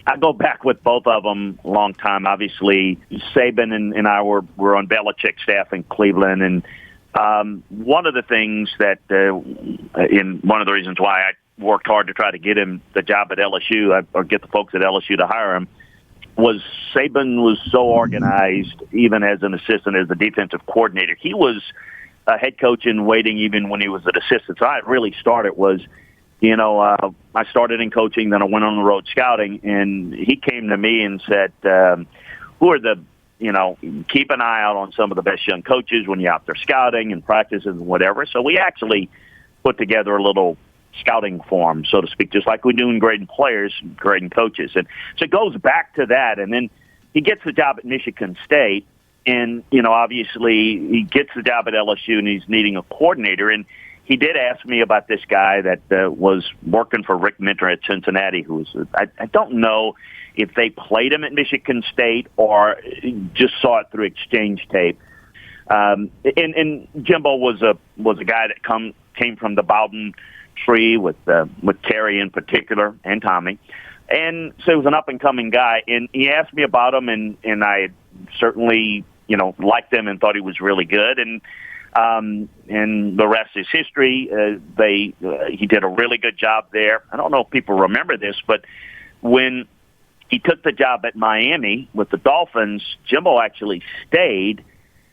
I go back with both of them a long time. Obviously, Saban and I were on Belichick's staff in Cleveland, and one of the things that, in one of the reasons why I worked hard to try to get him the job at LSU, or get the folks at LSU to hire him, was Saban was so organized, even as an assistant, as a defensive coordinator. He was a head coach in waiting even when he was an assistant. So I really started was, I started in coaching, then I went on the road scouting, and he came to me and said, who are the, keep an eye out on some of the best young coaches when you're out there scouting and practices and whatever. So we actually put together a little scouting form, so to speak, just like we do in grading players, grading coaches. And so it goes back to that. And then he gets the job at Michigan State, and, obviously he gets the job at LSU and he's needing a coordinator. And he did ask me about this guy that was working for Rick Minter at Cincinnati, who was, I don't know if they played him at Michigan State or just saw it through exchange tape. And Jimbo was a guy that came from the Bowden tree with Terry in particular and Tommy, and so he was an up and coming guy. And he asked me about him, and I certainly liked him and thought he was really good. And the rest is history. He did a really good job there. I don't know if people remember this, but when he took the job at Miami with the Dolphins, Jimbo actually stayed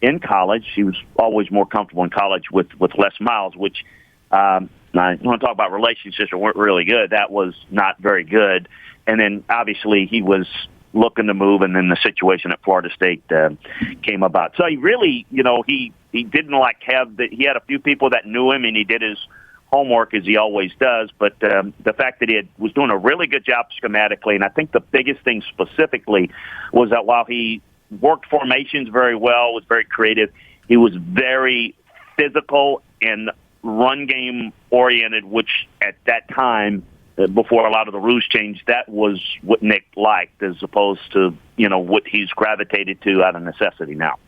in college. He was always more comfortable in college with Les Miles, which I want to talk about relationships that weren't really good. That was not very good. And then obviously he was looking to move, and then the situation at Florida State came about. So he really, he didn't he had a few people that knew him, and he did his homework as he always does. But the fact that he was doing a really good job schematically, and I think the biggest thing specifically was that while he worked formations very well, was very creative, he was very physical and run game oriented, which at that time, before a lot of the rules changed, that was what Nick liked, as opposed to what he's gravitated to out of necessity now.